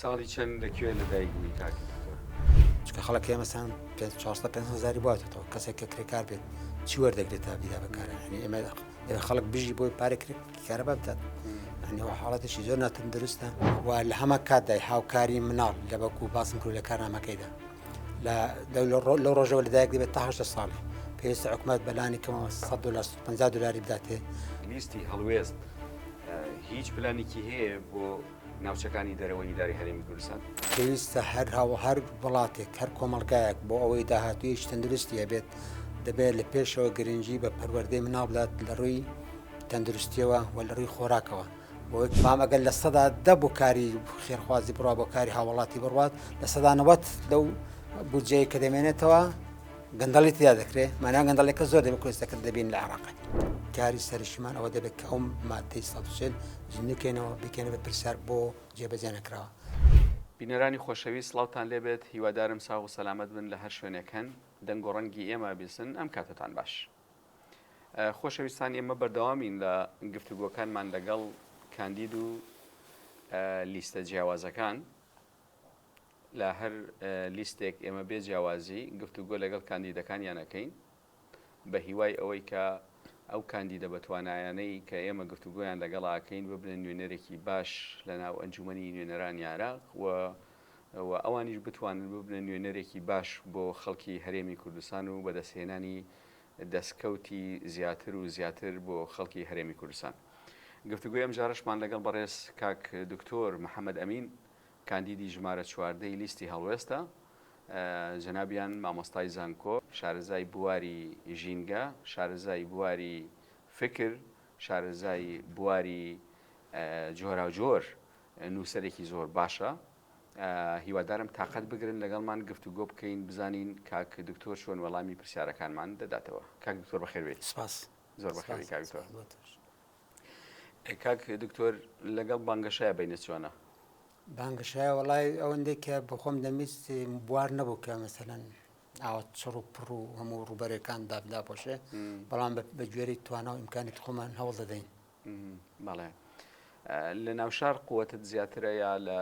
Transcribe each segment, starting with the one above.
ساڵی چەند لەکوێ لەدایک بووی کاک دکتۆر؟ چکە خەڵک مەسان 400 زاری باتەوە کەسێک کە کرێکار بێت چی وەردەگرێت تا بیدا بەکارێنی ئێمە خەڵک بژی بۆی پارێک کارەبا بدات ینی حاڵەتێکی زۆر ناتەندروستە و لە هەمە کاتدای هاوکاری مناڵ لە بەکو باسم کرد لە کارنامەکەیدا لەو ڕۆژەوە لەدایک دەبێت تا 8 ساڵی پێویستە حکومەت بەلانی کەمەوە $150 بداتێ. لیستی هەڵوێست هیچ پلانێکی هەیە بۆ ناوچەکانی دەرەوەی داری هەرێمی کوردستان؟ پێویستە هەر وڵاتێک هەر کۆمەڵگایەک بۆ ئەوەی داهاتوویەکی تەندروستی هەبێت دەبێت لە پێشەوە گرنگی بە پەروەردەی مناڵ بدات لە ڕووی تەندروستیەوە و لە ڕووی خۆراکەوە بۆ بام ئەگەر لە سەدا دە بۆ کاری خێرخوازی بڕوا بۆ کاری هاوڵاتی بڕوات لە سەدا 90 لەو بودجەیە کە دەمێنێتەوە گەندەڵی تیا دەکرێت مانای گەندەڵێکە زۆر دەبێت کوێستەکرد دەبین لە عێراق کاری سەرشیمان ئەوە دەبێت کە ئەو مادەی 140 نکەینەوە بکەنە بە پرسیار بۆ جێبەجێ نەکراوە. بینەرانی خۆشەویست سڵاوتان لێبێت، هیوادارم ساغ و سەلامەت بن لە هەر شوێنێکەن دەنگ و ڕەنگی ئێمە بیسن ئەم کاتتان باش. خۆشەویستان ئێمە بەردەوامین لە گفتوگۆکانمان لەگەڵ کاندید و لیستە جیاوازەکان. لە هەر لیستێک ئێمە بێ جیاوازی گفتوگۆ لەگەڵ کاندیدەکانیانەکەین بە هیوای ئەوەی کە ئەو کاندیدە بە توانایانەی کە ئێمە گفتوگۆیان لەگەڵاکەین ببنن نوێنەرێکی باش لە ناو ئەنجومەنی نوێنەرانی عێراق و ئەوانیش بتوانن ببنن نوێنەرێکی باش بۆ خەڵکی هەرێمی کوردستان و بەدەستهێنانی دەستکەوتی زیاتر و زیاتر بۆ خەڵکی هەرێمی کوردستان. گفتوگۆی ئەم جارشمان لەگەڵ بەڕێز کاک دکتۆر محەممەد ئەمین کاندیدی ژمارە 14 لیستی هەڵوێستە، جەنابیان مامۆستای زانکۆ، شارەزای بواری ژینگە، شارەزای بواری فکر، شارەزای بواری جۆرا جۆر نووسەرێکی زۆر باشە. هیوادارم تااقەت بگرن لەگەڵمان گفتوگۆ بکەین بزانین کاک دکتۆر چۆن وەڵامی پرسیارەکانمان دەداتەوە. کاک دکتۆر بەخێربێت. سپاس. زۆر بەخێری کاک دکتۆر. کاک دکتۆر لەگەڵ بانگەشایە بینە چۆنە؟ بانگەشایە وڵای ئەوەندەی کە بخۆم دەمیست بوار نەبوو کە مەسەلەن ئاوە چڕ و پڕ و هەموو ڕوبەرەکان داپۆشێ، بەڵام بە گوێرەی توانە و ئیمکانیت خۆمان هەوڵ دەدەین. بەڵێ لە ناو شار قووەتت زیاترە یا لە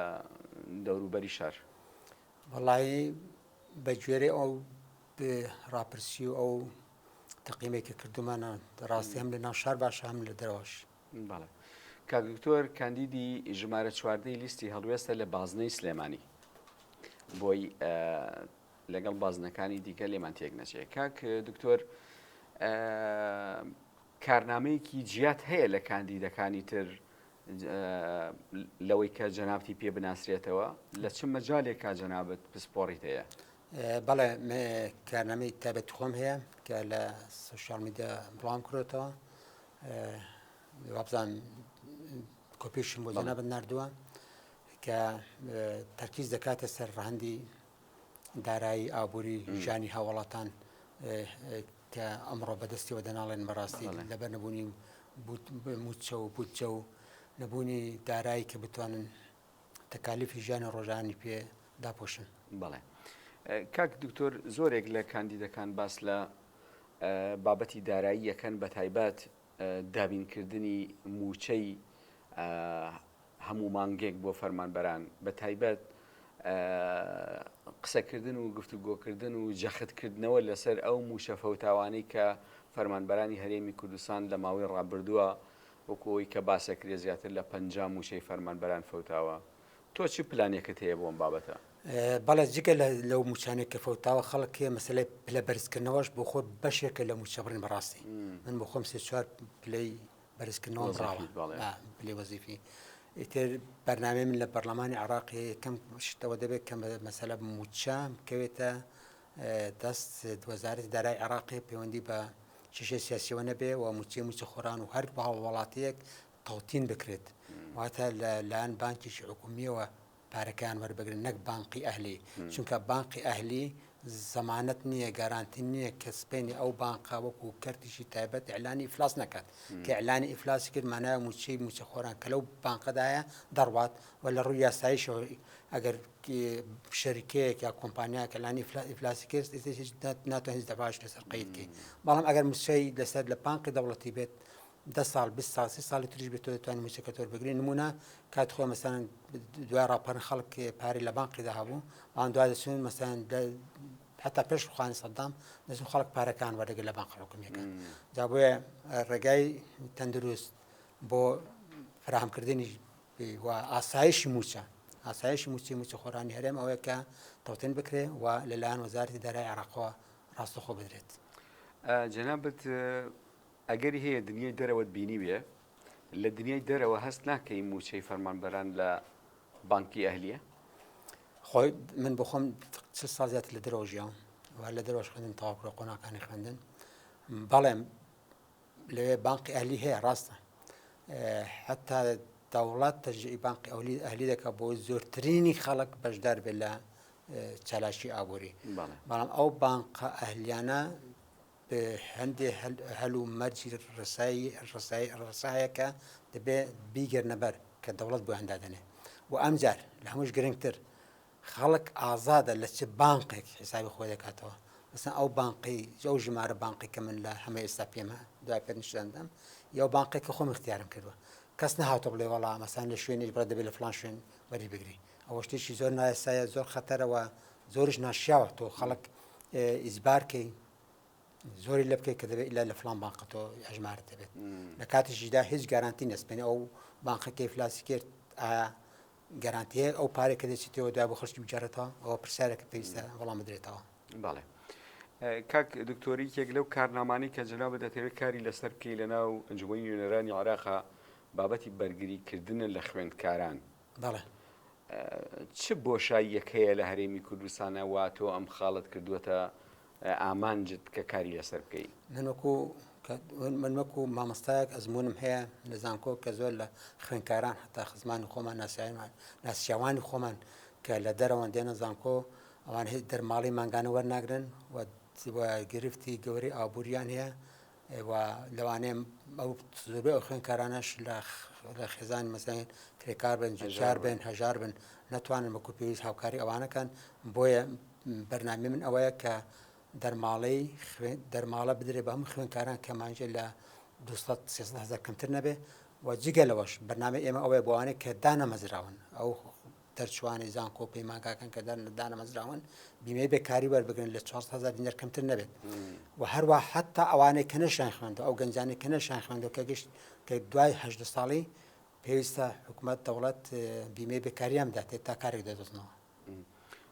دەوروبەری شار؟ وەڵایی بە گوێرەی ئەو ڕاپرسی و ئەو تەقیمەی کە کردومانە ڕاستی هەم لە ناو شار باشە هەم لە دەرەوەش. بەڵێ کاک دکتۆر کاندیدی ژمارە 14 لیستی هەڵوێستە لە بازنەی سلێمانی بۆی لەگەڵ بازنەکانی دیکە لێمان تێک نەچێت. کاک دکتۆر کارنامەیەکی جیات هەیە لە کاندیدەکانی تر لەوەی کە جەنابەتی پێ بناسرێتەوە، لە چ مەجالێکا جەنابەت پسپۆڕیت هەیە؟ بەڵێ کارنامەی تایبەت خۆم هەیە کە لە سوشیال میدیا بڵام کڕێتەوە، وابزان کۆپیشم بۆ جەنابەت نردووە کە تەرکیز دەکاتە سەر ڕەهەندی دارایی ئابووری ژانی هاوڵاتان کە ئەمڕۆ بەدەستیەوە دەناڵێن بەڕاستی لەبەر نەبوونی موچە و بودجە و نەبوونی دارایی کە بتوانن تەکالیفی ژیانی ڕۆژانی پێ داپۆشن. بەڵێ کاک دکتۆر زۆرێک لە کاندیدەکان باس لە بابەتی دارایی یەکەن بە تایبەت دابینکردنی موچەی هەموو مانگێک بۆ فەرمانبەران، بە تایبەت قسەکردن و گفتوگۆکردن و جەختکردنەوە لەسەر ئەو موشە فەوتاوانەی کە فەرمانبەرانی هەرێمی کوردستان لە ماوەی ڕابردووە وەکەوەی کە باسەکرێ زیاتر لە 50 موشەی فەرمانبەران فەوتاوە. تۆ چی پلانێکت هەیە بۆ ئەم بابەتە؟ بەڵێ جگە لەو موچانێک کە فەوتاوە خەڵک مەسەلەی پلە بەرزکردنەوەش بۆ خۆ بەشێکە لە موچە بڕین بەڕاستی من بۆ خۆم 3-4 پلەی بەرزکردنەوە ڕاوە پلەی وەزیفی. ئیتر بەرنامەی من لە پەرلەمانی عێراقی یەکەم شتەوە دەبێت کە مەسەلە موچە بکەوێتە دەست وەزارەتی دارایی عێراقی پەیوەندی بە کێشەی سیاسیەوە نەبێ و موچە خۆران و هەر وڵاتەیەک تەوتین بکرێت، واتە لەلایەن بانکیشی حکومیەوە پارەکان وەربگرن نەک بانقی ئەهلی، چونکە بانقی ئەهلی زەمانەت نییە گارانتی نییە کە سپێنی ئەو بانقا وەکو کەرتیشی تایبەت ئیعلانی ئیفلاس نەکات کە ئیعلانی ئیفلاسی کرد مانایە موچەی موچە خۆران کە لەو بانقەدایە دەڕوات و لە ڕووی یاساییشەوە ئەگەر شەریکەیەک یا کۆمپانیایەک ئیعلانی ئیفلاسی کرد ناتوانێت هیچ دەباش لەسەر قەیدکەی، بەڵام ئەگەر موچەی لەسەر لە بانقی دەوڵەتی بێت 10 ساڵ 20 ساڵ 30 ساڵی تریش بێت تۆ دەتوانانی موچەکەتۆر بگرین نمونە کات خۆ مەسەن دوای ڕاپەڕن خەڵک پارەی لە بانقیدا هەبوو ئەوان دوای دەچون مەسەن حتا پێش ڕوخانی سەدام دەچون خەڵک پارەکان وەردەگرت لە بانق حکوومیەکان جا بۆیە ڕێگای تەندروست بۆ فراهەمکردنی و ئاسایشی موچە ئاسایشی موچە خۆرانی هەرێم ئەوەیە کە تەوتێن بکرێ و لەلایەن وەزارەتی دارایی عێراقەوە ڕاستەخۆ بدرێت. جەنابەت ئەگەری هەیە دنیای دەرەوەت بینی بێ لە دنیای دەرەوە هەست ناکەی موچەی فەرمانبەران لە بانکی ئەهلیە؟ خۆی من بۆ خۆم 40 ساڵ زیاتر لە دەرەوە ژیام و لە دەرەوەش خوێندن تەواو قۆناکانی خوێندن بەڵێ لەوێ بانکی ئەهلی هەیە ڕاستە حتا دەوڵات تەشجیعی بانکی ئەهلی دەکات بۆ زۆرترینی خەڵک بەشدار بێت لە چالاشی ئابووری بەڵام ئەو بانقە ئەهلیانە هەندێ هەلو مەرجی ڕسایەکە دەبێت بیگەرنە بەر کە دەوڵەت بۆ هەندادنێ و ئەمجار لە هەمووش گرنگتر خەڵک ئازادە لە چ بانقێک حسابی خۆی دەکاتەوە مثلا ئەو بانقی ئەو ژمارە بانقی کە من لە هەمە ئێستا پێمە دوای پێ نیشاندەم یا بانقی کە خۆم اختیارم کردووە کەس نەهاتۆ بڵێ وەڵا مەسەن لە شوێنی بڕە دەبێت لە فڵان شوێن وەری بگری ئەوە شتێکی زۆر نایەسایە زۆر خەتەرەوە زۆریش ناشیاوە تۆ خەڵک ئیزبارکەی زۆری لە بکەیت کە دەبێت ئیلا لە فڵان بانقەتۆ هەژمارت دەبێت لە کاتیشیدا هیچ گارانتی نەسپێنێ ئەو بانقەکەی ئیفلاسی کرد گارانتیە ئەو پارێک کە دەچێتەوە دوای بۆ خەڵکی بجارێتەوە ئەوە پرسیارێکە پێویستە وەڵام بدرێتەوە. بەڵێ کاک دکتۆری یەک لەو کارنامانی کە جەنابەت دەتەوێت کاری لەسەر بکەی لەناو ئەنجومەنی نوێنەرانی عێراقا بابەتی بەرگریکردنە لە خوێندکاران بەڵێ چ بۆشاییەک هەیە لە هەرێمی کوردستانە وا تۆ ئەم خاڵت کردووەتە ئامانجت کە کاری لەسەر بکەی؟ من وەکو مامۆستایەک ئەزمونم هەیە لە زانکۆ کە زۆر لە خوێندکاران حتا خزمانی خۆمان ناسیاوانی خۆمان کە لە دەرەوەن دێنە زانکۆ ئەوان هیچ دەرماڵی ماگانە وەرناگرن و گرفتی گەوری ئابوووریان هەیە و لەوانەیە ئەو زۆربەی ئەو خوێندکارانەش لە خێزانی مەسەڵەن کرێکار بن جار بن هەژار بن نەتوانن وەکو پێویست هاوکاری ئەوانەکەن بۆیە بەرنامەی من ئەوەیە کە دەرماڵە بدرێ بە هەموو خوێندکاران کە مانجێ لە 200 کەمتر نەبێ و جگە لەوەش بەرنامە ئێمە ئەوەیە بۆوانەیە کە دانەمەزراون ئەو دەرچوانی زانکۆ پەیمانگاکەن کە دانەمەزراون بیمەی بێکاری وەربگرن لە 400,000 دینار کەمتر نەبێت و هەروە حتا ئەوانەی کە نەشان خوێندەوە ئەو گەنجانەی کە نەشان خوێندەوە کە گەشت کە دوای 18 ساڵی پێویستە حکوومەت دەوڵەت بیمەی بێکاریان بداتێت تا کارێک دەدۆزنەوە.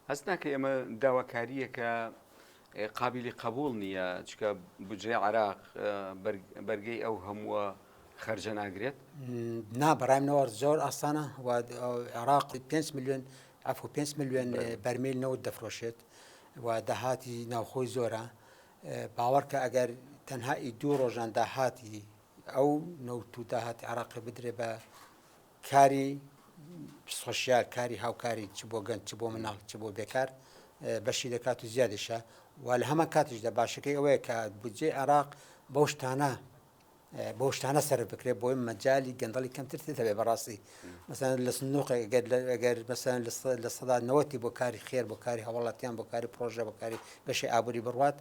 هەست ناکە ئێمە داواکاریەکە قابلی قبول نییە چکە بودجێ عێراق بەرگەی ئەو هەمووە خەرجە ناگرێت؟ نا بەڕایمنەوە زۆر ئاسانە و عێراق 5 ملیۆن بەرمیل نەوت دەفرۆشێت و داهاتی ناوخۆی زۆرە باوەڕکە ئەگەر تەنها دوو ڕۆژان داهاتی ئەو نەوت و داهاتی عێراقی بدرێ بە کاری سۆشیال کاری هاوکاری چ بۆ گەنج چ بۆ مناڵ چ بۆ بێکار بەشی دەکات و زیادیشە و لە هەمە کاتیشدا باشەکەی ئەوەیە کە بودجێ عێراق بۆ شتانە سەر بکرێت بۆی مەجای گەندەڵی کەمتر دەبێت بەڕاستی مەسەن لە سنووقێک ئەگەر مەسەن لە سەدا 90 بۆ کاری خێر بۆ کاری هەوڵاتیان بۆ کاری پرۆژە بۆ کاری بەشی ئابووری بڕوات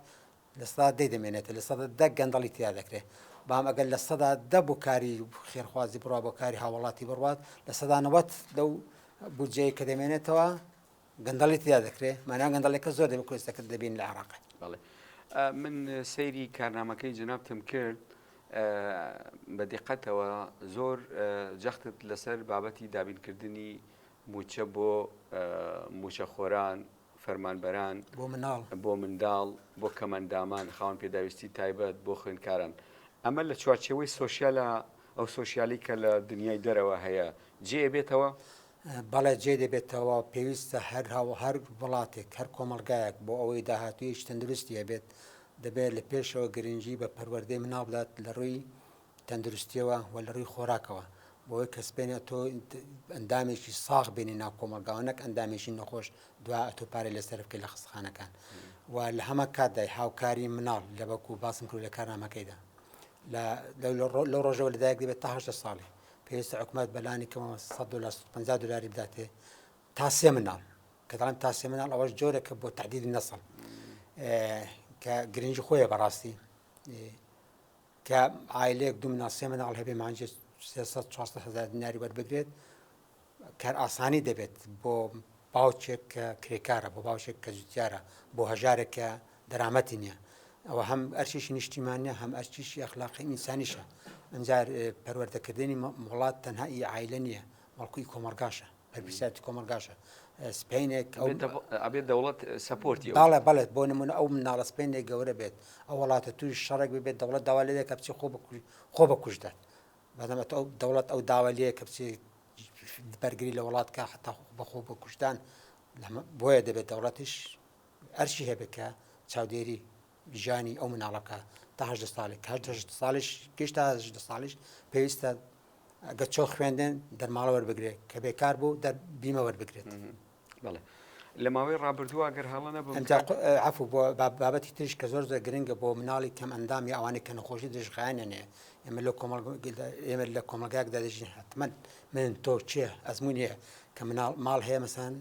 لە سەدا دەمێنێتە لە سەدا 10 گەندەڵی تیا دەکرێت بام ئەگەر لە سەدا 10 بۆ کاری خێرخوازی بڕوا بۆ کاری هاوڵاتی بڕوات لە سەدا 90 لەو بودجەی کە دەمێنێتەوە گەندەڵی تیا دەکرێت مانای گەندەڵێکە زۆر دەبێت کوێستەکە دەبین لە عێراق. من سەیری کارنامەکەی جەنابتم کرد بە دقەتەوە زۆر جەختت لەسەر بابەتی دابینکردنی موچە بۆ موچەخۆران فەرمانبەران بۆ منداڵ بۆ کەمەندامان خاوەن پێداویستی تایبەت بۆ خوێندکاران ئەمە لە چوارچێوەی سۆشیالە ئەو سۆشیالی کە لە دنیای دەرەوە هەیە جێ بێتەوە؟ بەڵێ جێ دەبێتەوە پێویستە هەر وڵاتێک هەر کۆمەلگایەک بۆ ئەوەی داهاتوویەکی تەندروستی هەبێت دەبێت لە پێشەوە گرنگی بە پەروەردەی مناڵ بدات لە ڕووی تەندروستیەوە و لە ڕووی خۆراکەوە بۆی کەس بێنێت تۆ ئەندامێکی ساغ بینی ناو کۆمەلگاوانەک ئەندامێکی نەخۆش دوا ئەتۆ پارەی لەسەر بکەی لە خستخانەکان و لە هەمە کاتدای هاوکاری مناڵ لە بەکو باسم کرد لە کارنامەکەیدا لەو ڕۆژەوە لەدایک دەبێت تا 18 ساڵی پێویستە حکوومەت بەلانی کەمەوە $150 بداتێ تا 3 مناڵ کە دەڵێم تا 3 مناڵ ئەوەش جۆرێکە بۆ تعدیلی نەسڵ کە گرنگی خۆیە بەڕاستی کە عایلەیەک دوو مناڵ سێ مناڵ هەبێ مانجێ 300-400 دیناری وەربگرێت کار ئاسانی دەبێت بۆ باوچێک کە کرێکارە بۆ باوچێک کە زوتیارە بۆ هەژارێک کە دەرامەتی نییە ئەوە هەم ئەرچیشی نیشتیمانە هەم ئەرچیشی ئەخلاقی ئینسانیشە ئەنجار پەروەردەکردنی وڵات تەنها ئی عایلە نییە بەڵکوی کۆمەلگاشە بەرپرسیارەتی کۆمەلگاشە سپینێک ئەبێت دەوڵەت سەپۆرتی باڵێ بەڵێت بۆ نمونە ئەو مناڵە سپینێک گەورە بێت ئەو وڵاتە توی شەڕێک ببێت دەوڵەت داوا لێ کە بچی خۆ بەکوژدات بەدەمێت ئەو دەوڵەت ئەو داوا لێ کە بچی بەرگری لە وڵات کە حتا بەخۆ بە کوشتان بۆیە دەبێت دەوڵەتیش ئەرشی هەبێت کە چاودێری ژانی ئەو مناڵەکە تا 18 ساڵێک 18 ساڵیش گەشتا 18 ساڵیش پێویستە ئەگە چۆ خوێندن دەرماڵە وەربگرێت کە بێکار بوو بیمە وەربگرێت. بەڵێ لە ماوەی ڕابردووە ئەگەر هەڵە نەبوو عفو بۆ بابەتی تریش کە زۆر گرنگە بۆ مناڵی کەم ئەندامی ئەوانەی کە نەخۆشی دژخایانێنێ ئێمە لە کۆمەلگایەکدا دەژین حتمما من تۆ چێ ئەزمون هەیە کە ماڵ هەیە مەسەن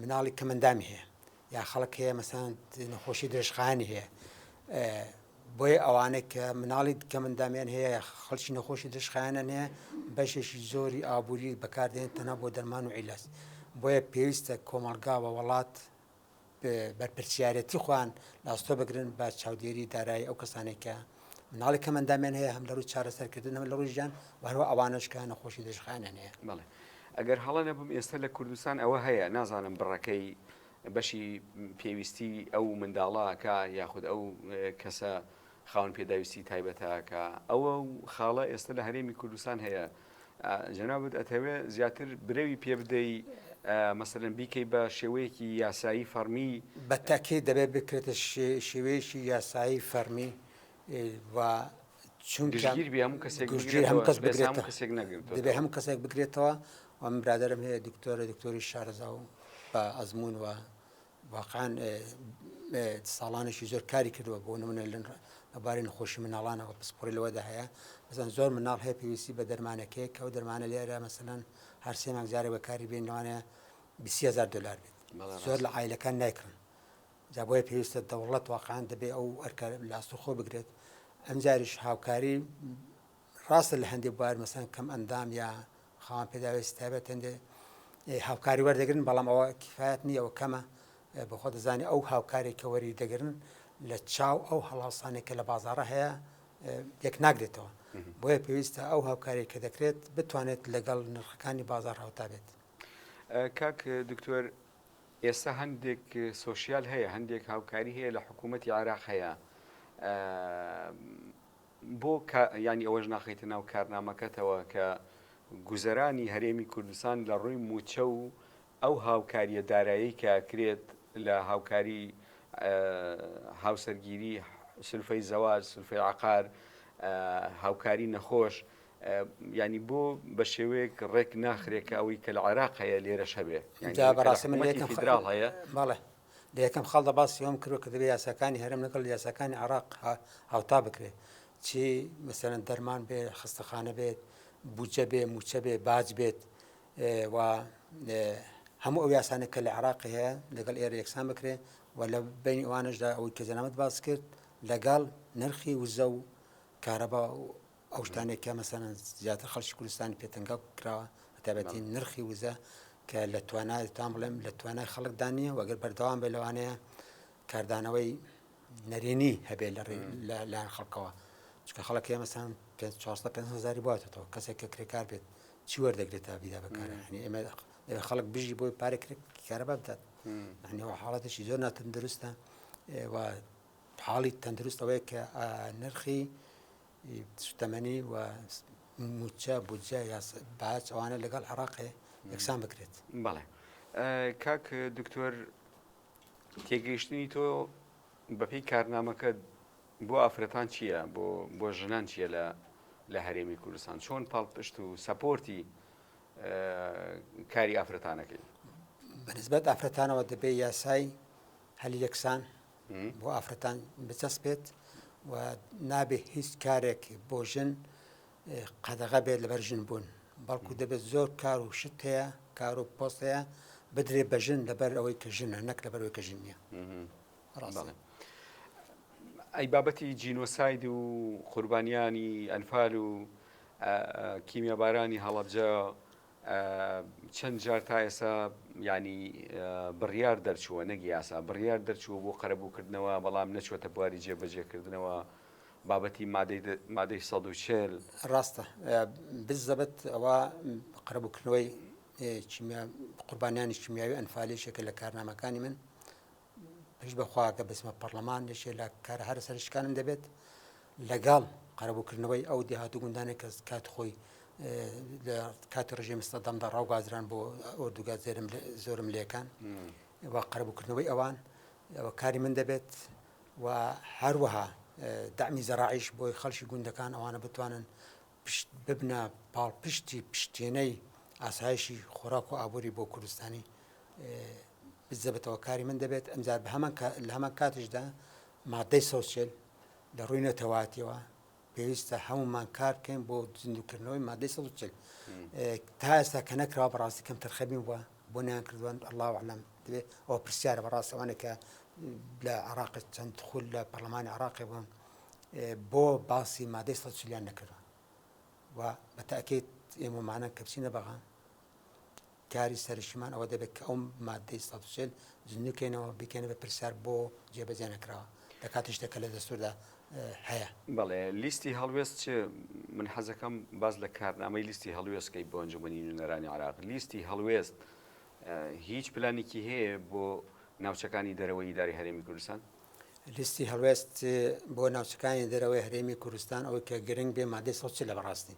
مناڵی کەمەندامی هەیە یا خەڵک هەیە مەسەن نەخۆشی درێژخایانی هەیە بۆیە ئەوانەی کە مناڵی کەمەندامیان هەیە خەڵکی نەخۆشی درێژخایانیان هەیە بەشێکی زۆری ئابووری بەکاردێن تەنها بۆ دەرمان و عیلاج بۆیە پێویستە کۆمەلگا و وڵات بەرپرسیارەتی خوان لاستۆ بگرن بە چاودێری دارایی ئەو کەسانێک کە مناڵی کەمەندامیان هەیە هەم لە ڕووی چارەسەرکردن هەم لە ڕووی ژیان و هەروە ئەوانەش کە نەخۆشی درێژخایانیان هەیە. بەڵێ ئەگەر هەڵە نەبووم ئێستا لە کوردستان ئەوە هەیە نازانم بڕەکەی بەشی پێویستی ئەو منداڵاکە یاخود ئەو کەسە خاوەن پێداویستی تایبەتەکە ئەوە خاڵە ئێستا لە هەرێمی کوردستان هەیە جەنابەت ئەتەوێ زیاتر برەوی پێ بدەی مەسەلەن بیکەی بە شێوەیەکی یاسایی فەرمی بە تاکید دەبێت بکرێتە شێوەیەکی یاسایی فەرمی و چونگیر بێ هەموو کەسێک دەبێ هەموو کەسێک بکرێتەوە و من برادرم هەیە دکتۆری شارەزا و بە ئەزمون و واقعاً ساڵانێکی زۆر کاری کردووە بۆ نمونە لەبارەی نەخۆشی مناڵانەوە پسپۆری لەوەدا هەیە بەزەن زۆر مناڵ هەیە پێویستی بە دەرمانەکەی کە ئەو دەرمانە لێرە مەسەلەن هەر سێ مانگ جارێ بەکاری بێنەوانە 20,000 دلار بێت زۆر لە عایلەکان نایکڕن جا بۆیە پێویستە دەوڵەت واقعاً دەبێ ئەو ئەرکە لاستو خۆ بگرێت ئەم جاریش هاوکاری ڕاستە لە هەندێک بوار مەسەن کەم ئەندام یا خاوەن پێداویستی تایبەت هەندێ هاوکاری وەردەگرن بەڵام ئەوە کفایەت نییە ئەوە کەمە بەخۆ دەزانێت ئەو هاوکارێکە وەری دەگرن لە چاو ئەو هەڵاسانێکە لە بازاڕە هەیە یەک ناگرێتەوە بۆیە پێویستە ئەو هاوکارێک کە دەکرێت بتوانێت لەگەڵ نرخەکانی بازار هاوتا بێت. کاک دکتۆر ئێستا هەندێک سۆشیال هەیە هەندێک هاوکاری هەیە لە حکوومەتی عێراق هەیە بۆ ینی ئەوەش ناخیتە ناو کارنامەکەتەوە کە گوزەرانی هەرێمی کوردستان لە ڕووی موچە و ئەو هاوکاریە دارایی کە کرێت لە هاوکاری هاوسەرگیری سلفەی زەواج سلفەی عقار هاوکاری نەخۆش ینی بۆ بە شێوەیەک ڕێک ناخرێکە ئەوەی کە لە عێراق هەیە لێرەش هەبێ بەڕاستی من فیدرال هەیە بەڵێ لە یەکەم خەڵدا باسی ئەوم کردووە کە دەبێت یاساکانی هەرێم لەگەڵ یاساکانی عێراق هاوتا بکرێت چی مەسەلەن دەرمان بێ خستەخانە بێت بودجە بێ موچە بێ باج بێت و هەموو ئەو یاسانێک کە لە عێراقی هەیە لەگەڵ ئێرە یەکسان بکرێت و لە بینی ئەوانشدا ئەوەی کە جەنابەت باس کرد لەگەڵ نرخی وزە و کارەبا ئەو شتانێکە مەسەلەن زیاتر خەڵکی کوردستانی پێتەنگا کراوە بەتایبەتی نرخی وزە کە لە توانای تام بڵێم لە توانای خەڵکدا نییە وەگەر بەردەوام بێ لەوانەیە کاردانەوەی نەرێنی هەبێ لەلایەن خەڵکەوە چکە خەڵک هەیە مەسەلەن 400,000 بواتەوە کەسێک کە کرێکار بێت چی وەردەگرێت تا بیدا بەکارە ئێمە خەڵک بژی بۆی پارێک کارەبا بدات ینیەوە حاڵەتێکی زۆر ناتەندروستە و حاڵی تەندروستەوەی کە نرخی شتەمەنی و موچە بودجە یا باج ئەوانە لەگەڵ عێراقێ یەکسان بکرێت. بەڵێ کاک دکتۆر تێگەیشتنی تۆ بەپێی کارنامەکە بۆ ئافرەتان چییە بۆ ژنان چییە لە هەرێمی کوردستان چۆن پاڵپشت و سەپۆرتی کاری ئافرەتانەکەی بەنسبەت ئافرەتانەوە دەبێ یاسای هەلی یەکسان بۆ ئافرەتان بچەسبێت و نابێ هیچ کارێک بۆ ژن قەدەغە بێت لەبەر ژن بوون بەڵکو دەبێت زۆر کار و شت هەیە کار و پۆست هەیە بدرێ بە ژن لەبەر ئەوەی کە ژنە نەک لەبەر ئەوەی کە ژن نییە. ئەی بابەتی جینۆساید و قوربانیانی ئەنفال و کیمیابارانی هەڵەبجە چەند جار تا ئێستا ینی بڕیار دەرچووە نەگی یاسا بڕیار دەرچووە بۆ قەرەبووکردنەوە بەڵام نەچوەتە بواری جێبەجێکردنەوە بابەتی مادەی 140 ڕاستە بزەبەت ئەوە قەرەبووکردنەوەی قوربانیانی کیمیاوی ئەنفالێشێکە لە کارنامەکانی من پێش بەخواکە بسمە پەرلەمان لێشێ لە کارە هەر سەرشکانم دەبێت لەگەڵ قەرەبووکردنەوەی ئەو دیهات و گوندانێک کە کات خۆی لە کاتی ڕژێمی سەدەمدا ڕاوگازران بۆ ئۆردوگا زۆرم لێکان و قەرەبووکردنەوەی ئەوان ئەوە کاری من دەبێت و هەروەها دامی زەراعیش بۆی خەڵکی گوندەکان ئەوانە بتوانن ببنە پاڵپشتی پشتێنەی ئاسایشی خۆراک و ئابووری بۆ کوردستانی بزەبێتەوە کاری من دەبێت ئەمجار لە هەمان کاتشدا مادەی سۆسیێل لە ڕووی نەتەواتیەوە پێویستە هەمومان کار بکەین بۆ زیندووکردنەوەی مادەی 140 تا ئێستا کە نەکراوە بەڕاستی کەم تەرخەبین وە بۆ نیان کردوان الله ئەعلەم دەبێت ئەوە پرسیارە بەڕاستەوانە کە لە عێراق چەند خول لە پەرلەمانی عێراقی بووم بۆ باسی مادەی 140 نەکردووە و بەتاکید ئێمەمانە کە بچینە بەغا کاری سەرشیمان ئەوە دەبێت کە ئەو مادەی 140 زیندووکەینەوە بکەنە بە پرسیار بۆ جێبەجێ نەکراوە لە کاتیشتێکە لە دەستوردا هەیە. بەڵێ لیستی هەڵوێست چ من حەزەکەم باز لە کارنامەی لیستی هەڵوێستکەی بۆ ئەنجومەنی نوێنەرانی عێراق لیستی هەڵوێست هیچ پلانێکی هەیە بۆ ناوچەکانی دەرەوەی ئیداری هەرێمی کوردستان؟ لیستی هەڵوێست بۆ ناوچەکانی دەرەوەی هەرێمی کوردستان ئەوەی کە گرنگ بێ مادەی 140 لە بەڕاستی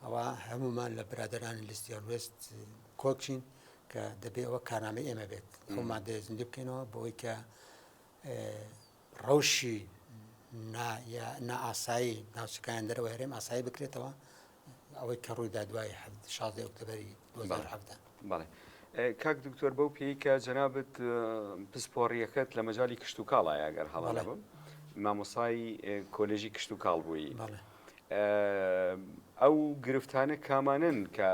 ئەوە هەمومان لە برادرانی لیستی هەڵوێست کۆچین کە دەبێت ئەوە کارنامەی ئێمە بێت ئەو مادەی زیندوو بکەینەوە بۆەوەی کە ڕەوشی نائاسایی ناوچەکان دەرەوەی هەرێم ئاسایی بکرێتەوە ئەوەی کە ڕوویدا دوای 16 ئۆکتۆبەری 2017. بەڵێ کاک دکتۆر بەو پێی کە جەنابەت پسپۆڕیەکەت لە مەجای کشت و کاڵایە ئەگەر هەڵە بم مامۆسای کۆلێژی کشت و کاڵ بووی ئەو گرفتانە کامانن کە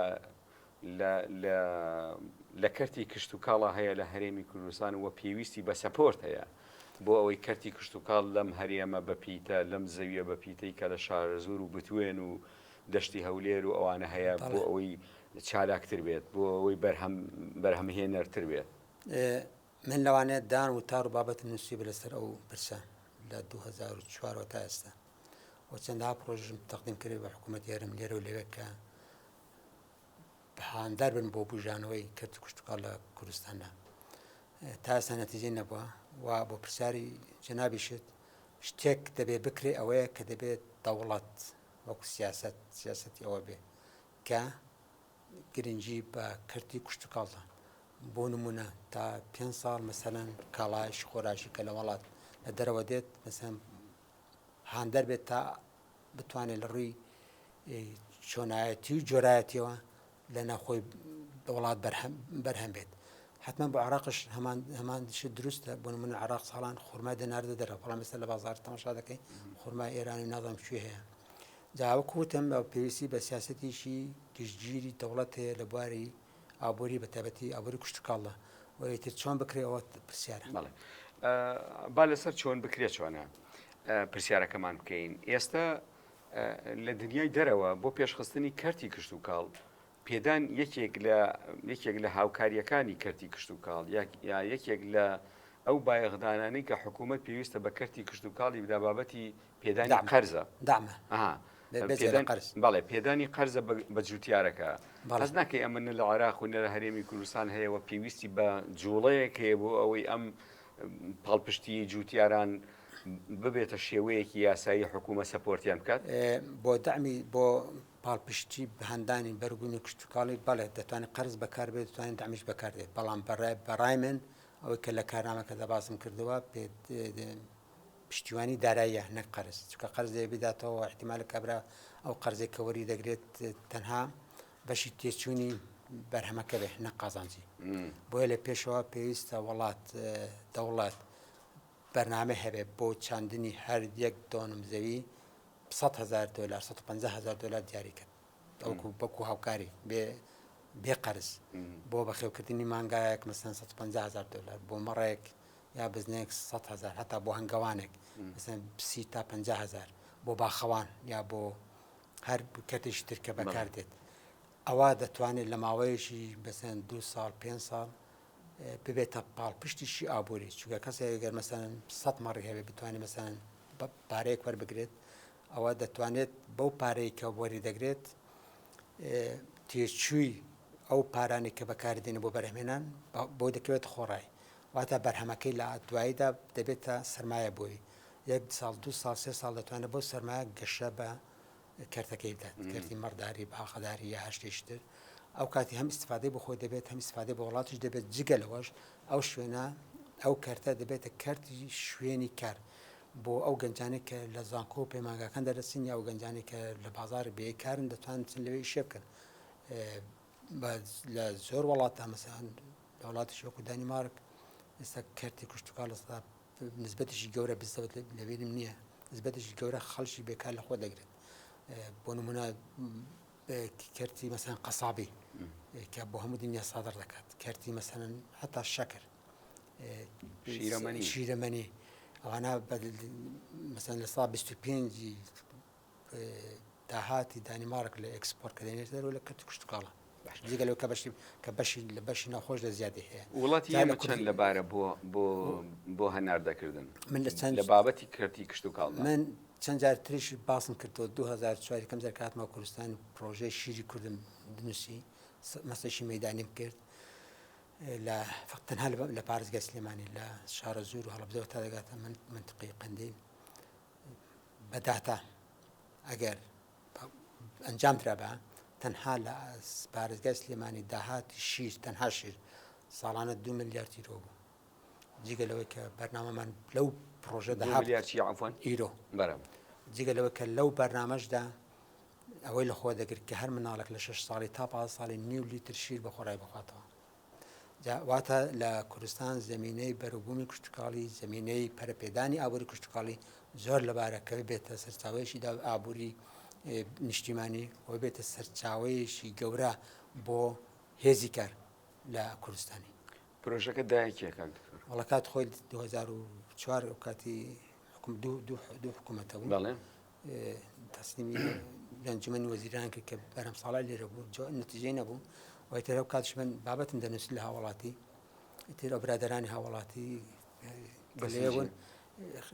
لە کەرتی کشت و کاڵە هەیە لە هەرێمی کوردستان و پێویستی بە سەپۆرت هەیە بۆ ئەوەی کەرتی کشت و کاڵ لەم هەرێمە بەپیتە لەم زەویە بەپیتەی کە لە شارەزور و بتوێن و دەشتی هەولێر و ئەوانە هەیە بۆ ئەوەی چالاکتر بێت بۆ ئەوەی بەرهەمهێنەرتر بێت. من لەوانەیە دان و تار و بابەت نووسی بە لەسەر ئەو پرسە لە 2004 تا ئێستا و چەندها پرۆژم تەقدیم کرد بە حکوومەت یارم لێرە و لەوێ کە بەهاندار بن بۆ بژانەوەی کەرتی کشت و کاڵ لە کوردستاندا تا ئێستا نەتیجەی نەبووە و بۆ پرسیاری جەنابیشت شتێک دەبێت بکرێ ئەوەیە کە دەبێت دەوڵەت وەکو سیاسەتی ئەوە بێ کە گرنگی بە کەرتی کشت و کاڵدا بۆ نمونە تا 5 ساڵ مەسەلەن کاڵایش خۆراشی کە لە وڵات لە دەرەوە دێت مەسەن هاندەر بێت تا بتوانێت لە ڕووی چۆنایەتی و جۆرایەتیەوە لە ناوخۆی وڵات بەرهەم بێت حتمما بۆ عێراقش هەمان شت دروستە بۆ نمونە عێراق ساڵان خورما دەناردە دەرەوە بەڵام ئێستا لە بازار تەماشا دەکەی خورما ئێرانی نازانم کوێ هەیە جاوەکو وتم پێویستی بە سیاسەتیشی گشتگیری دەوڵەت هەیە لە بواری ئابووری بە تایبەتی ئابووری کشت و کاڵدا وەیتر چۆن بکرێ ئەوە پرسیارە. با لەسەر چۆن بکرێت چۆنە پرسیارەکەمان بکەین ئێستا لە دنیای دەرەوە بۆ پێشخستنی کەرتی کشت و کاڵ پێدان یەکێک لە هاوکاریەکانی کەرتی کشت و کاڵ یا یەکێک لە ئەو بایەخدانانەی کە حکوومەت پێویستە بە کەرتی کشت و کاڵی بدا بابەتی پێدانی قەرزە بەڵێ پێدانی قەرزە بە جوتیارەکە حەز ناکەی ئەمە لە عێراق و لە هەرێمی کوردستان هەیە و پێویستی بە جوڵەیەک هەیە بۆ ئەوەی ئەم پاڵپشتی جوتیاران ببێتە شێوەیەکی یاسایی حکوومەت سەپۆرتیان بکات بۆ دامی بۆ پاڵپشتی هەندانی بەرگونی کشت و کاڵی بەڵێ دەتوانێت قەرز بەکاربێت دەتوانێت دامیش بەکاردێت بەڵام بەڕای من ئەوەی کە لە کارنامەکە دەباسم کردەوە پشتیوانی داراییە نەک قەرز چونکە قەرز دەیە بداتەوە احتیمالە کابرا ئەو قەرزێک کە وەری دەگرێت تەنها بەشی تێچوونی بەرهەمەکە بێ نەک قازانجی بۆیە لە پێشەوە پێویستە دەوڵات بەرنامە هەبێت بۆ چاندنی هەر یەک دۆنم زەوی $100,000 $150,000 دیاری کرد ئەوکو بەکو هاوکاری بێ قەرز بۆ بەخێوکردنی مانگایەک مەسەن $150,000 بۆ مەڕێک یا بزنێک 100,000 هەتا بۆ هەنگەوانێک مثلا 30 تا 50,000 بۆ باخەوان یا بۆ هەر کەتێکی تر کە بەکاردێت ئەوە دەتوانێت لە ماوەیەشی بەسەن 2 ساڵ 5 ساڵ ببێتە پاڵ پشتیشی ئابووری چونکە کەسێک گەر مەسەن 100 مەڕی هەبێت بتوانێت مەسەن پارەیەک وەربگرێت ئەوە دەتوانێت بەو پارەی کە وەری دەگرێت تێچووی ئەو پارانی کە بەکاردێنێ بۆ بەرهەمێنان بۆ دەکەوێت خۆڕای واتە بەرهەمەکەی لە دواییدا دەبێتە سەرمایە بۆی 1 ساڵ 2 ساڵ 3 ساڵ دەتوانێت بۆ سەرمایە گەشە بە کەرتەکەی بدات کەرتی مەڕداری باخەداری یا هەر شتێشتر ئەو کاتی هەم استفادەی بۆ خۆی دەبێت هەم استفادەی بۆ وڵاتیش دەبێت جگە لەوەش ئەو شوێنە ئەو کەرتە دەبێتە کەرتی شوێنی کار بۆ ئەو گەنجانێک کە لە زانکۆ و پەیمانگاکان دەرەچین یا ئەو گەنجانێک کە لە بازار بێکارن دەتوانن لەوەی شێ بکەن لە زۆر وڵاتە مەسەڵەن لە وڵاتیش وەکو دانیمارک ئێستا کەرتی کوشتتوکار لە سەدا نسبەتیشی گەورە بزەوت لەبیرم نییە نسبەتیشی گەورە خەڵکی بێکار لە خۆ دەگرێت بۆ نمونە کەرتی مەسەن قەسابی کە بۆ هەموو دنیا سادر دەکات کەرتی مەسەن حتا شەکر شیرەمەنی ئەوانە مەسەن لە ساڵ 25 داهاتی دانیمارک لە ئەکسپۆرت کە دێنێت دەرەوە لە کەرتی کوشتتوکاڵە جگەلەوە کە بەشی لە بەشی ناخۆش لە زیادی هەیە وڵاتی ئێمە چەند لەبارە بۆ هەناردەکردن من لە بابەتی کەرتی کوشتتوکاڵ من چەند جار تریش باسم کردەوە 2004 کەم جار کاتمە کوردستان پرۆژەی شیری کوردم دنووسی مەسەشی مەیدانیم کرد لە تەنها لە پارێزگای سلێمانی لە شارە زور و هەڵەبجەوە تا دەگاتە منتقی قەندیل بەداتا ئەگەر ئەنجام درابە تەنها لە پارێزگای سلێمانی داهاتی شیر تەنها شیر ساڵانە 2 ملیارد یورۆ بوو جگەلەوەی کە بەرنامەمان لەو پرۆژە ئیرۆ جگەلەوە کە لەو بەرنامەشدا ئەوەی لە خۆ دەگرت کە هەر مناڵک لە 6 ساڵی تا 5 ساڵی نیو لیتر شیر بە خۆڕای بخواتەوە واتە لە کوردستان زمینەی بەروبوومی کوشتتوکاڵی زمینەی پەرەپێدانی ئابووری کوشتتوکاڵی زۆر لەبارەکە بێتە سەرچاوەیەشیدا ئابووری نیشتیمانی و بێتە سەرچاوەیەشی گەورە بۆ هێزی کار لە کوردستانی پرۆژەکە دایکێکە وڵا کات خۆی 2004 ئەو کاتی دوو حکوومەتە بوو تەسلیمی ئەنجومەنی وەزیران کرد کە بەرەم ساڵای لێرە بوو نەتیجەی نەبوو وایتر ئەو کاتش من بابەتم دەنووسی لە هاوڵاتی تر ئەو برادەرانی هاوڵاتی بەلێبوون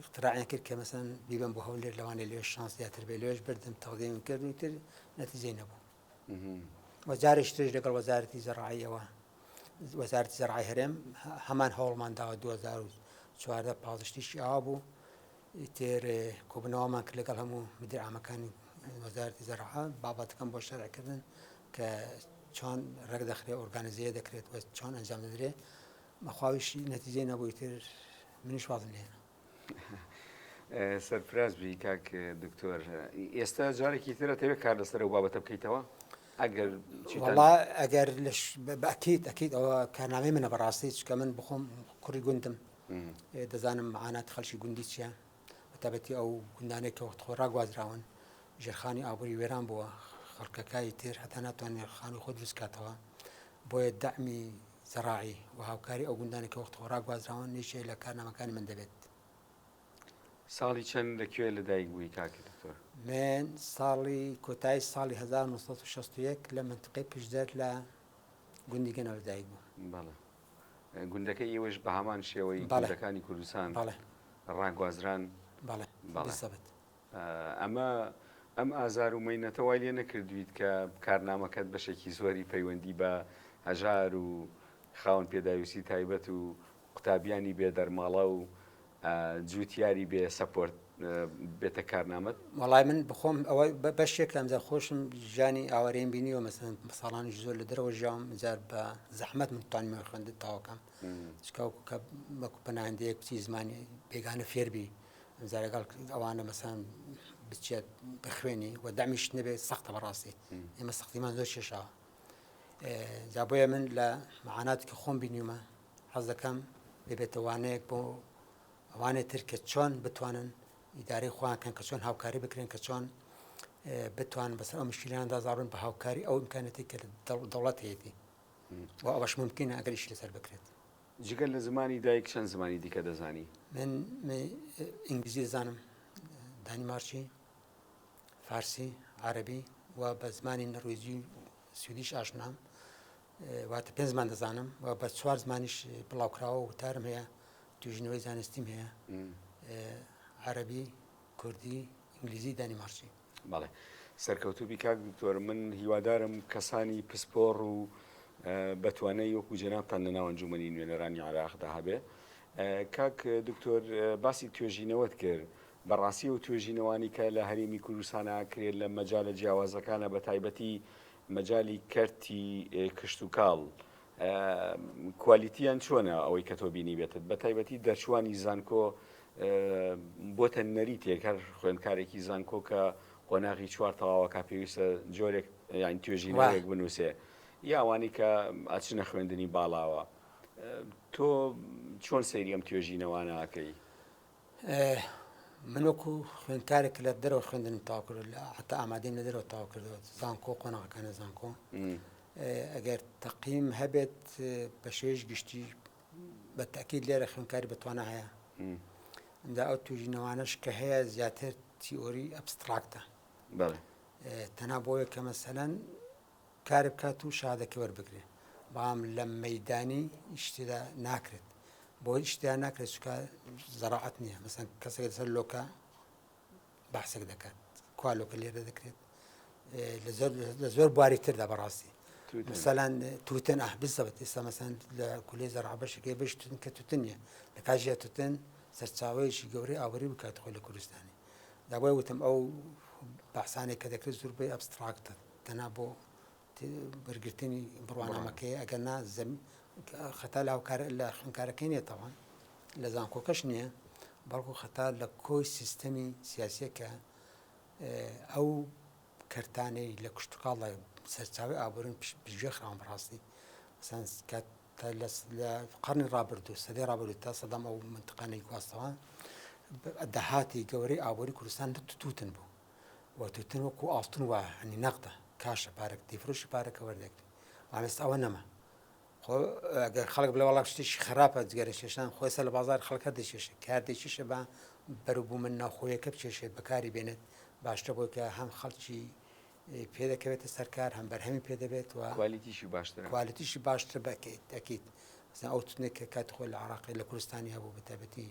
اختراعیان کرد کە مەسەن بیبم بۆ هەولێر لەوانێ لێ شانس زیاتر بێ لێش بردم تەقدیم کردن تر نەتیجەی نەبوو وەزارێکی ترش لەگەڵ وەزارەتی زەڕاعیەوە وەزارەتی زەڕاعی هەرێم هەمان هەوڵمان داوە 2014 پازشتیشی ئاوا بوو تر کۆبنەوەمان کرد لەگەڵ هەموو مدیر عامەکانی وەزارەتی زەڕاعە بابەتەکەم بۆ شەرعکردن کە چۆن ڕێک دەخرێت ئۆرگانیزیە دەکرێت و چۆن ئەنجام دەدرێت بەخواویشی نەتیجەی نەبووی تر منیش وازم لێنە سەرفراز بی کاک دکتۆر ئێستا جارێکی ترە تەوێت کار لەسەر ئەو بابەتە بکەیتەوە ئەگەر ئەکید ئەوە کارنامەی منە بەڕاستی چکە من بخۆم کوڕی گوندم دەزانم معانات خەڵکی گوندی چییە بەتابەتی ئەو گوندانێک کە وەخت خۆڕا گوازراون ژێرخانی ئابووری وێران بووە خەڵکەکانی تر هەتا ناتوانێت خانی خۆ دروست کاتەوە بۆیە دەعمی زەڕاعی و هاوکاری ئەو گوندانێک کە وەخت خۆڕا گوازراون نیشێ لە کارنامەکانی من دەبێت ساڵی چەند لەکوێ لەدایک بووی کاکی دکتۆر من ساڵی کۆتایی ساڵی 1961 لە منتقەی پشدەر لە گوندی گەنەوە لەدایک بوو بەڵێ گوندەکە ئێوەش بە هەمان شێوەی گوندەکانی کوردستان ڕاگوازران بەڵێ ئەم ئازار و مەینەتە وای لێ نەکردویت کە کارنامەکەت بەشێکی زۆری پەیوەندی بە هەژار و خاوەن پێداویستی تایبەت و قوتابیانی بێدەرماڵە و جوتیاری بێ سەپۆرت بێتە کارنامەت وەڵای من بخۆم ئەوە بەشێک لەمزە خۆشم ژیانی ئاوارەیەم بینیوە مەسەن ساڵانی زۆر لە دەرەوە ژیام جار بە زەحمەت من توانیم خوێندە تاوەکەم چکە وەکو پەناهندەیەک بچی زمانی بێگانە فێربی ئەمجار لەگەڵ ئەوانە مەسەن بچێت بخوێنی و دەمیش نەبێت سەختە بەڕاستی ئێمە سەختیمان زۆر کێشاوە جا بۆیە من لە معاناتی کە خۆم بینیومە حەز دەکەم ببێتەوانەیەک بۆ ئەوانێت تر کە چۆن بتوانن ئیدارەی خۆیانکەن کە چۆن هاوکاری بکرێن کە چۆن بتوان بەسەر ئەو مشکلاندا زاڕون بە هاوکاری ئەو ئیمکانەتی کە دەوڵەت هەیەی و ئەوەش ممکنە ئەگەر ئیشی لەسەر بکرێت جگەل لە زمانی دایک چەند زمانی دیکە دەزانی؟ من ئینگلیزی دەزانم، دانیمارکی، فارسی، عەرەبی و بە زمانی نەرویجی و سویدیش ئاشنام، واتە 5 زمان دەزانم و بە 4 زمانیش بڵاوکراوە و وتارم هەیە، توێژینەوەی زانستیم هەیە، عەرەبی، کوردی، ئینگلیزی، دانیمارکی. بەڵێ سەرکەوتوبی کاک دکتۆر، من هیوادارم کەسانی پسپۆڕ و بەتوانەی وەکو جەنابتان لە ناو ئەنجومەنی نوێنەرانی عێراقدا هەبێ. کاک دکتۆر باسی توێژینەوەت کرد، بەڕاستی و توێژینەوانی کە لە هەرێمی کوردستانە کرێت لە مەجالە جیاوازەکانە بە تایبەتی مەجای کەرتی کشت و کاڵ، کوالیتیان چۆنە ئەوەی کە تۆ بینی بێتت بە تایبەتی دەرچوانی زانکۆ بۆتە نەریتێک هەر خوێندکارێکی زانکۆ کە قۆناغی 4 تەواوەکە پێویستە جۆرێک یان توێژینەوەیەک بنووسێ یاوانی کە ئاچنە خوێندنی باڵاوە، تۆ چۆن سەیری ئەم توێژینەوانە ئاکەی؟ من وەکو خوێندکارێک لە دەرەوە خوێندنم تاوا کرد، حتا ئامادەیم لە دەرەوە تاوا کردەوە، زانکۆ قۆناغەکانە زانکۆ. ئەگەر تەقیم هەبێت بە شێژ گشتی بە تەکید لێرە خوێندکاری بەتوانە هەیە. ئەمدا ئەو توێژینەوانەش کە هەیە زیاتر تیۆری ئەبستراکتە، تەنها بۆیە کە مەسەلەن کارێ بکات و شادەکە وەربگرێ، بەڵام لە مەیدانی شتێدا ناکرێت، بۆی شتیان ناکرێت چونکە زەراعەت نییە. مەسەن کەسێک لەسەر لۆکە بەحسێک دەکات، کوا لۆکە لێرە دەکرێت لە زۆر بواری تردا بەڕاستی. مەسەلەن توتن بالضبط ئێستا مەسەن لە کولێی زەراعە بەشێکی بەش توتن کە توتن نییە، لە کاژێ توتن سەرچاوەیەکی گەورەی ئاوەری بکات خۆی لە کوردستانی. دابۆی وتم ئەو بەحسانێک کە دەکرێت زۆربەی ئەبستراکتە، تەنها بۆ وەرگرتنی بڕوانامەکەی، ئەگەر نا خەتا لە خوێندکارەکەی نییە تەواوان لە زانکۆکەش نییە، بەڵکو خەتا لە کۆی سیستەمی سیاسیە کە ئەو کەرتانەی لە کشتتوکاڵی سەرچاوی ئابوورن پژێ خراون بەڕاستی. مەسەن لە قەرنی ڕابردوو سەدەی ڕابردوو تا سەدەم ئەو منتقانەی گواستەوە دەهاتی گەورەی ئابووری کوردستان توتن بوو، و توتن وەکو ئاڵتون وایە، هەنی نەقدە کاشە پارێک دیفرۆشی پارەکە وەردەگری، ئامێستا ئەوە نەما. خۆ ئەگەر خەڵک بڵێ وەڵام شتێکی خراپە جگەرە کێشان خۆی سەر لە بازار خەڵکە دەچێشێت، کار دەچێشە بە بەروبوومە ناوخۆیەکە بچێشێت، بەکاری بێنێت، باشترە بۆی کە هەم خەڵکی پێ دەکەوێتە سەرکار، هەم بەرهەمی پێ دەبێت و کوالیتیشی باشتر بکەیت. ئەکید مثلا ئەو توتنێک کە کاتی خۆی لە عێراقی لە کوردستانی هەبوو بە تایبەتی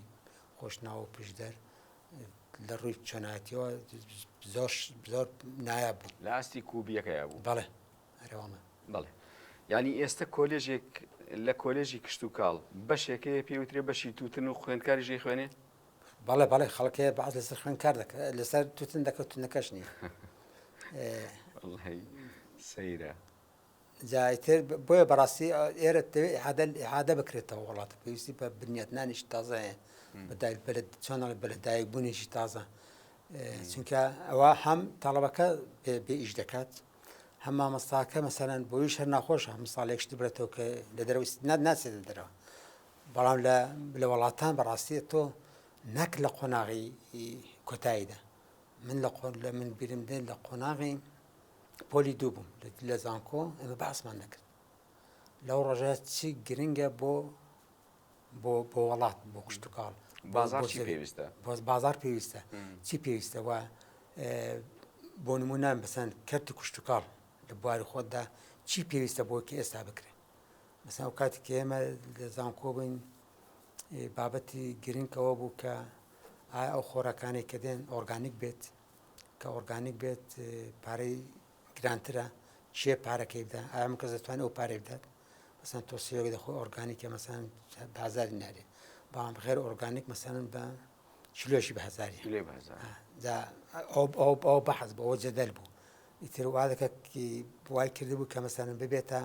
خۆشناو و پشدەر لە ڕووی چۆنایەتیەوە زۆر نایاب بوو، لە ئاستی کوبیەکەیە بوو. بەڵێ هەرێوەمە. بەڵێ یعنی ئێستا کۆلێژێک لە کۆلێژی کشت و کاڵ بەشێکەیە پێوترێ بەشی توتن و خوێندکاریژی خوێنێ؟ بەڵێ خەڵکەیە بەعاز لەسەر خوێندکار دەکات، لەسەر توتن دەکەوت توتنەکەش نییە. سەیرە جایتر بۆیە بەڕاستی ئێرە دەوێت ئیعادە بکرێتەوە وڵاتە، پێویستی بە بنیاتنانیش تازە هەیە، چۆن بەلەدایک بوونیشی تازە، چونکە ئەوە هەم تەڵەبەکە بێ ئیش دەکات، هەم مامۆستاکە مەسەلەن بۆیش هەر ناخۆشە هەم ساڵێک شت برێتەوە کە لە دەرەوە ئیسناد ناچێتە دەرەوە، بەڵام لە وڵاتان بەڕاستی تۆ نەک لە قۆناغی کۆتاییدا. من بیرم دێن لە قۆناغی پۆلی دوو بووم لە زانکۆ، ئەمە باسمان نەکرد لەو ڕۆژە چی گرنگە بۆ وڵات، بۆ کشت و کاڵ، بازار چی پێویستە؟ بازار پێویستە، چی پێویستە؟ وە بۆ نمونە مەسەن کەرتی کشت و کاڵ لە بواری خۆتدا چی پێویستە بۆ کە ئێستا بکرێت؟ مەسەن ئەو کاتی کە ئێمە لە زانکۆ بووین بابەتی گرنگەوە بوو کە ئایا ئەو خۆراکانی کە دێن ئۆرگانیک بێت، کە ئۆرگانیک بێت پارەی گرانترە، چێ پارەکەی بدە، ئایا من کەس دەتوانێت ئەو پارەی بدات؟ مەسەن تۆ سێوەی دەخۆی ئۆرگانیکە مەسەن بە هەزاری نارێ، بەڵام بخێر ئۆرگانیک مەسەن بە کیلۆشی بە هەزاری، ئەو بەحەز بەوە جەدەل بوو. ئیتر وا دەکات وای کرده بوو کە مەسەن ببێتە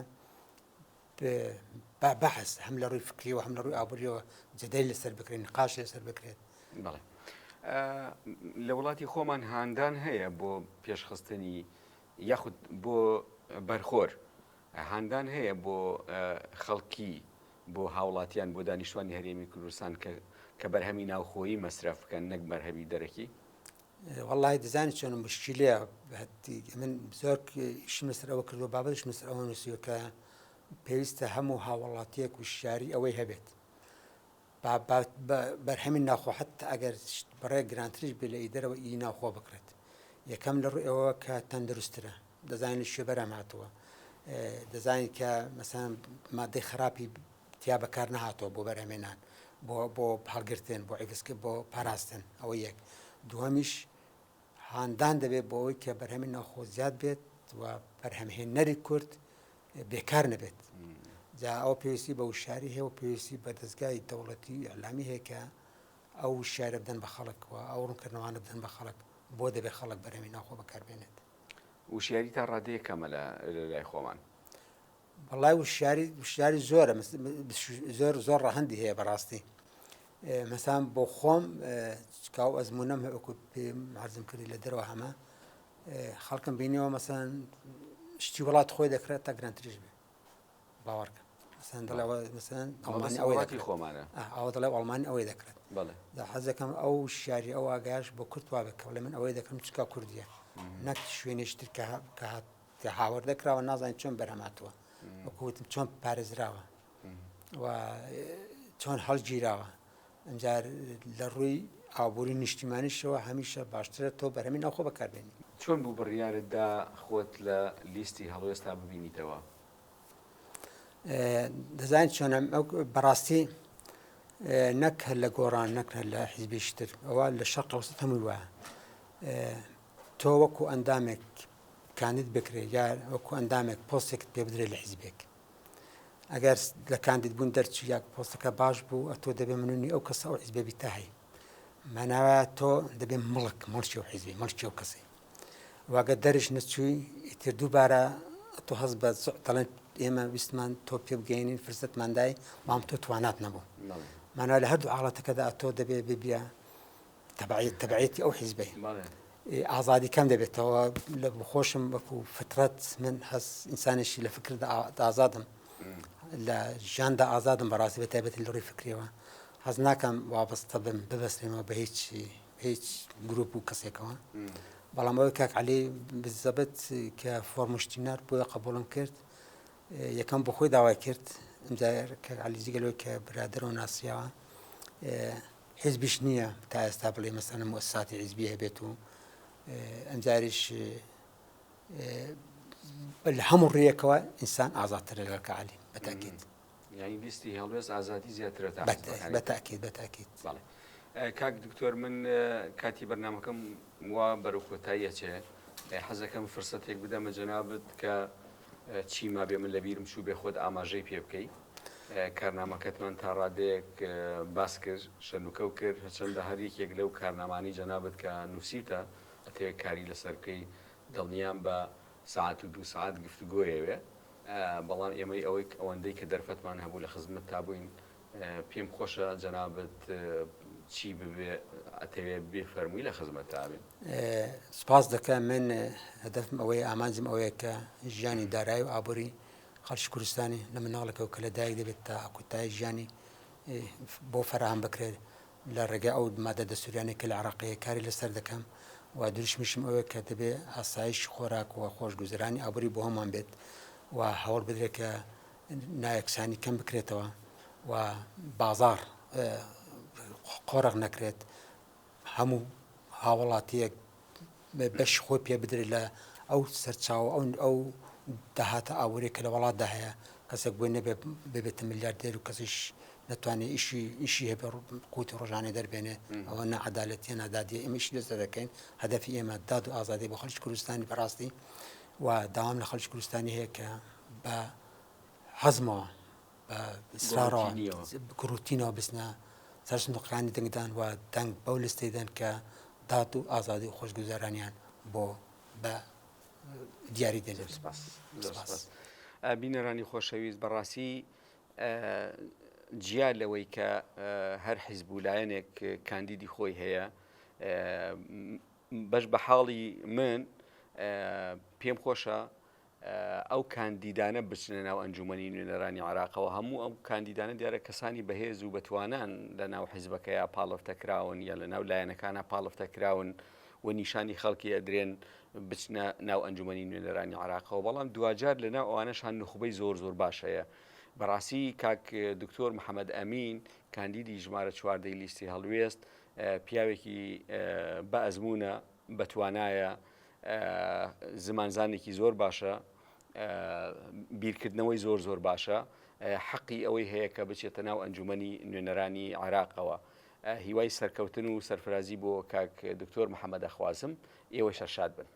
بەحەز هەم لە ڕووی فکری و هەم لە ڕووی ئابووریەوە جەدەل لەسەر بکرێت، نقاش لەسەر بکرێت. بەڵێ لە وڵاتی خۆمان هاندان هەیە بۆ پێشخستنی یاخود بۆ بەرخۆر، هاندان هەیە بۆ خەڵکی، بۆ هاوڵاتیان، بۆ دانیشتوانی هەرێمی کوردستان کە بەرهەمی ناوخۆیی مەسرەف بکەن نەک بەرهەمی دەرەکی؟ وەڵڵاهی دەزانی چۆن مشکلەیە، من زۆر ئیشم لەسەر ئەوە کردووە، بابەتش لەسەر ئەوە نووسیوە کە پێویستە هەموو هاوڵاتیەک و شاری ئەوەی هەبێت بەرهەمی ناخۆ حتا ئەگەر بڕێ گرانتریش بێ لە ئیدەرەوە ئی ناخۆ بکرێت یەکەم لە ڕوویەوە کە تەندروسترە دەزانین لە شوێبەرە هاتووە دەزانین کە مەسەن مادەی خراپی تیا بەکار نەهاتەوە بۆ بەرهەمێنان بۆ هەڵگرتن بۆ عیفسکە بۆ پاراستن ئەوە یەک دووەمیش هاندان دەبێت بۆ ئەوەی کە بەرهەمی ناخۆ زیاد بێت و بەرهەمهێنەری کورد بێکار نەبێت جا ئەو پێویستی بە وشاری هەیە و پێویستی بە دەستگای دەوڵەتی ئەعلامی هەیە کە ئەو وشارە بدەن بە خەڵکەوە ئەو ڕوونکردنەوانە بدەن بە خەڵک بۆ دەبێت خەڵک بەرهەمی ناخۆ بەکاربێنێت وشیاری تا ڕادەیە کەمە لە لای خۆمان بەڵای وشاری زۆرە زۆر ڕەهەندی هەیە بەڕاستی مەسان بۆ خۆم کاو ئەزمونەم وەکو پێم عەرزم کردی لە دەرەوە هەمە خەڵکم بینیەوە مەسەن شتی وڵات خۆی دەکرێت تا گرانتریش بێ باوەڕکە مەسەن دەڵێەوە مەسەن ئەڵمانی ئەوەی خۆمانە ئەوە دەڵێ ئەڵمانی ئەوەی دەکرێت بەڵێ حەزەکەم ئەو شاری ئەو ئاگاش بۆ کورد وا بکە لە من ئەوەی دەکەم چکا کوردیە نەک شوێنێشتر کە هاوەر دەکراوە نازانین چۆن بەرهەماتوە وەکوتم چۆن پارێزراوە و چۆن هەڵگیراوە ئەمجار لە ڕووی ئابووری نیشتیمانیشەوە هەمیشە باشترە تۆ بەرهەمی ناخۆ بەکاربێنی چۆن بوو بڕیارتدا خۆت لە لیستی هەڵوێستا ببینیتەوە دەزانین چۆن بەڕاستی نەک لە گۆڕان نەک لە حیزبیشتر ئەوە لە شەرق ئەوسەط هەمووی وایە تۆ وەکو ئەندامێک کاندید بکرێت یا وەکو ئەندامێک پۆستێکت پێ بدرێت لە حیزبێک ئەگەر لە کاندید بوون دەرچی یا پۆستەکە باش بوو تۆ دەبێ منونی ئەو کەسە ئەو حیزبێبی تا هەیە ماناوە تۆ دەبێ مڵکی و حیزبی مڵکی و کەسی واگە دەرش نەچووی ئیتر دووبارە تۆ هەست بە دەڵێن ئێمە ویستمان تۆ پێ بگەینین فرسەتماندای مام تۆ توانات نەبوو ماناوە لە هەردوو حاڵەتەکەدا تۆ دەبێ ببیە تەبعیەتی ئەو حیزبەی ئازادی کەم دەبێتەوە لە خۆشم وەکو فترەت من هەست ئینسانێکی لە فکردا ئازادم لە ژیاندا ئازادم بەڕاستی بە تایبەتی لە ڕووی فکریەوە حەز ناکەم وابەستە بم ببەستێنەوە بە هیچ گروپ و کەسێکەوە بەڵام ئەوەی کاک عەلی بزەبەت کە فۆرمشتینار بۆیە قبوڵم کرد یەکەم بۆ خۆی داوای کرد ئەمجار کاک عەلی جگەلەوەی کە برادەرەوە ناسیاوە حیزبیش نییە تا ئێستا بڵێ مەسەلەن موسساتی حیزبی هەبێت و ئەمجاریش لە هەموو ڕێیەکەوە ئینسان ئازادترە لەگەڵ کاک عەلی بەتاکید یعنی لیستی هەڵوێست ئازادی زیاترە تا بەتاکید بەڵێ کاک دکتۆر من کاتی بەرنامەکەم وا بەرەو کۆتاییە چێ حەزەکەم فرسەتێک بدەمە جەنابەت کە چی ما بێ من لە بیرم چوو بێ خۆت ئاماژەی پێ بکەیت کارنامەکەتمان تا ڕادەیەک باس کرد شەنوکە و کرد چەندە هەر یەکێک لەو کارنامانی جەنابەت کە نووسیتە ئەتەوێت کاری لەسەرکەی دڵنیان بە ساعت و 2 ساعت گفتوگۆیەوێ بەڵام ئێمەی ئەوەی ئەوەندەی کە دەرفەتمان هەبوو لە خزمەت تا بووین پێم خۆشە جەنابەت چی ببێ ئەتەوێ بێ فەرمووی لە خزمەت تا بێن سپاس دەکەم من هەدەفم ئەوەی ئامانجم ئەوەیە کە ژیانی دارایی و ئابووری خەڵکی کوردستانی لە مناڵێکەوە کە لە دایک دەبێت تا کوتای ژیانی بۆ فەرهەم بکرێت لە ڕێگای ئەو مادە دەستوریانێک کە لە عێراقەیە کاری لەسەر دەکەم و دروشمیشم ئەوەیە کە دەبێ ئاسایش خۆراک و خۆشگوزەرانی ئابووری بۆ هەمومان بێت و هەوڵ بدرێت کە نایەکسانی کەم بکرێتەوە و بازار قۆڕق نەکرێت هەموو هاوڵاتیەک بەش خۆی پێ بدرێت لە ئەو سەرچاوە ئەو داهاتە ئابووریە کە لە وڵاتدا هەیە کەسێک بۆی نەبێ ببێتە میلیاردێر و کەسیش نەتوانێت ئیشی هەبێ قوتی ڕۆژانەی دەربێنێت ئەوە نەعەدالەتیە نادادیە ئێمە ئیشی لەسەر دەکەین هەدەفی ئێمە داد و ئازادی بۆ خەڵکی کوردستانی بەڕاستی و داوام لە خەڵکی کوردستانی هەیە کە بە حەزمەوە بە ئیسرارەوە گروتینەوە بچنە سەر سندوقەکانی دەنگدان و دەنگ بەو لستەی دەن کە داد و ئازادی و خۆشگوزارانیان بۆ بە دیاری دێنێت بینەرانی خۆشەویست بەڕاستی جیا لەوەی کە هەر حیزب و لایەنێک کاندیدی خۆی هەیە بەش بە حاڵی من پێم خۆشە ئەو کاندیدانە بچنە ناو ئەنجومەنی نوێنەرانی عێراقەوە هەموو ئەو کاندیدانە دیارە کەسانی بەهێز و بەتوانان لە ناو حیزبەکەیە پاڵفتەکراون یا لە ناو لایەنەکانە پاڵفتەکراون و نیشانی خەڵکی ئەدرێن بچنە ناو ئەنجومەنی نوێنەرانی عێراقەوە بەڵام دوجار لەناو ئەوانەشان نخبەی زۆر باشەیە بەڕاستی کاک دکتۆر محەممەد ئەمین کاندیدی ژمارە 4 لیستی هەڵوێست پیاوێکی بە ئەزمونە بەتوانایە زمانزانێکی زۆر باشە بیرکردنەوەی زۆر باشە حەقی ئەوەی هەیە کە بچێتە ناو ئەنجومەنی نوێنەرانی عێراقەوە هیوای سەرکەوتن و سەرفرازی بۆ کاک دکتۆر محەممەد ئەخوازم ئێوە شەرشاد بن.